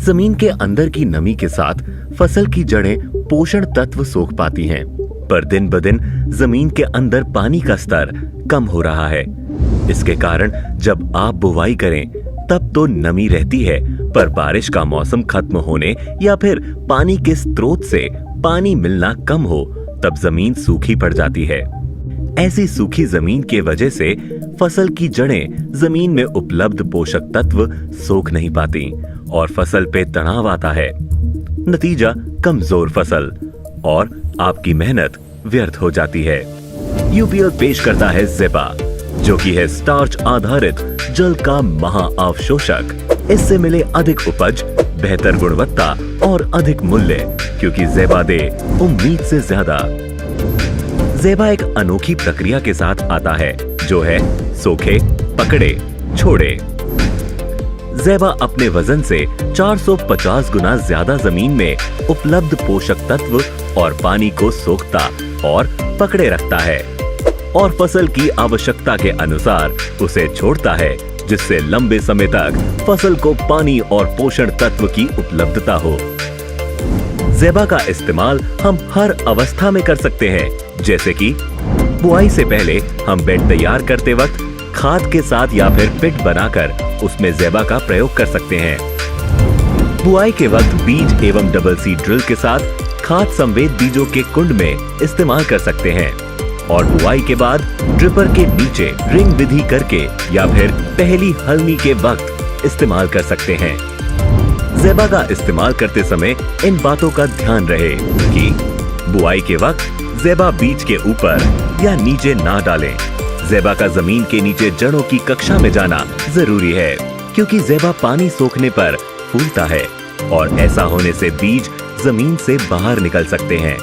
जमीन के अंदर की नमी के साथ फसल की जड़ें पोषण तत्व सोख पाती हैं, पर दिन ब दिन जमीन के अंदर पानी का स्तर कम हो रहा है। इसके कारण जब आप बुवाई करें तब तो नमी रहती है, पर बारिश का मौसम खत्म होने या फिर पानी के स्रोत से पानी मिलना कम हो तब जमीन सूखी पड़ जाती है। ऐसी सूखी जमीन के वजह से फसल की जड़ें जमीन में उपलब्ध पोषक तत्व सोख नहीं पाती और फसल पे तनाव आता है। नतीजा कमजोर फसल और आपकी मेहनत व्यर्थ हो जाती है। यूपीएल पेश करता है ज़ेबा, जो कि है स्टार्च आधारित जल का महाअवशोषक। इससे मिले अधिक उपज, बेहतर गुणवत्ता और अधिक मूल्य, क्योंकि ज़ेबा दे उम्मीद से ज्यादा। ज़ेबा एक अनोखी प्रक्रिया के साथ आता है, जो है सोखे, पकड़े, छोड़े। ज़ेबा अपने वजन से 450 गुना ज्यादा जमीन में उपलब्ध पोषक तत्व और पानी को सोखता और पकड़े रखता है और फसल की आवश्यकता के अनुसार उसे छोड़ता है, जिससे लंबे समय तक फसल को पानी और पोषण तत्व की उपलब्धता हो। ज़ेबा का इस्तेमाल हम हर अवस्था में कर सकते हैं, जैसे कि बुआई से पहले हम बेड तैयार करते वक्त खाद के साथ या फिर पिट बनाकर उसमें ज़ेबा का प्रयोग कर सकते हैं। बुआई के वक्त बीज एवं डबल सीड ड्रिल के साथ खाद संवेद बीजों के कुंड में इस्तेमाल कर सकते हैं और बुआई के बाद ड्रिपर के नीचे रिंग विधि करके या फिर पहली हलनी के वक्त इस्तेमाल कर सकते हैं। ज़ेबा का इस्तेमाल करते समय इन बातों का ध्यान रहे कि बुआई के वक्त ज़ेबा बीज के ऊपर या नीचे ना डालें। ज़ेबा का जमीन के नीचे जड़ों की कक्षा में जाना जरूरी है, क्योंकि ज़ेबा पानी सोखने पर फूलता है और ऐसा होने से बीज जमीन से बाहर निकल सकते हैं,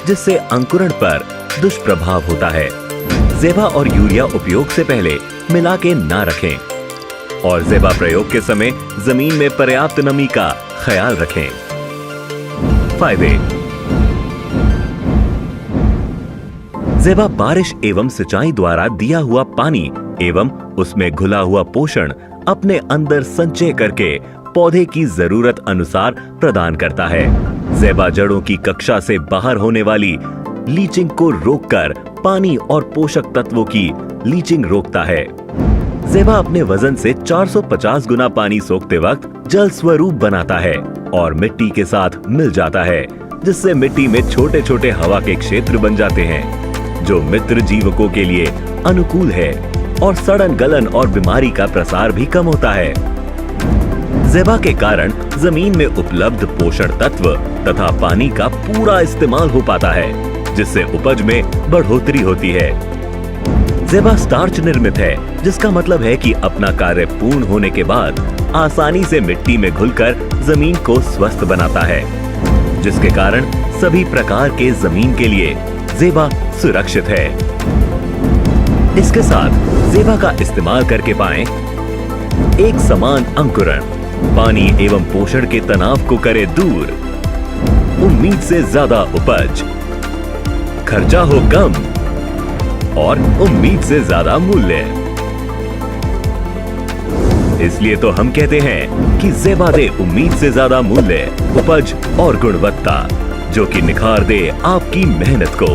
जिससे अंकुरण पर दुष्प्रभाव होता है। ज़ेबा और यूरिया उपयोग से पहले मिला के ना रखें और ज़ेबा प्रयोग के समय जमीन में पर्याप्त नमी का ख्याल रखें। फायदे। ज़ेबा बारिश एवं सिंचाई द्वारा दिया हुआ पानी एवं उसमें घुला हुआ पोषण अपने अंदर संचय करके पौधे की जरूरत अनुसार प्रदान करता है। ज़ेबा जड़ों की कक्षा से बाहर होने वाली लीचिंग को रोककर पानी और पोषक तत्वों की लीचिंग रोकता है। ज़ेबा अपने वजन से 450 गुना पानी सोखते वक्त जल स्वरूप बनाता है और मिट्टी के साथ मिल जाता है, जिससे मिट्टी में छोटे छोटे हवा के क्षेत्र बन जाते हैं, जो मित्र जीवकों के लिए अनुकूल है और सड़न गलन और बीमारी का प्रसार भी कम होता है। ज़ेबा के कारण जमीन में उपलब्ध पोषण तत्व तथा पानी का पूरा इस्तेमाल हो पाता है, जिससे उपज में बढ़ोतरी होती है। ज़ेबा स्टार्च निर्मित है, जिसका मतलब है कि अपना कार्य पूर्ण होने के बाद आसानी से मिट्टी में घुलकर जमीन को स्वस्थ बनाता है, जिसके कारण सभी प्रकार के जमीन के लिए ज़ेबा सुरक्षित है। इसके साथ ज़ेबा का इस्तेमाल करके पाएं एक समान अंकुरण, पानी एवं पोषण के तनाव को करे दूर, उम्मीद से ज्यादा उपज, खर्चा हो कम और उम्मीद से ज्यादा मूल्य। इसलिए तो हम कहते हैं कि ज़ेबा दे उम्मीद से ज्यादा मूल्य, उपज और गुणवत्ता, जो कि निखार दे आपकी मेहनत को।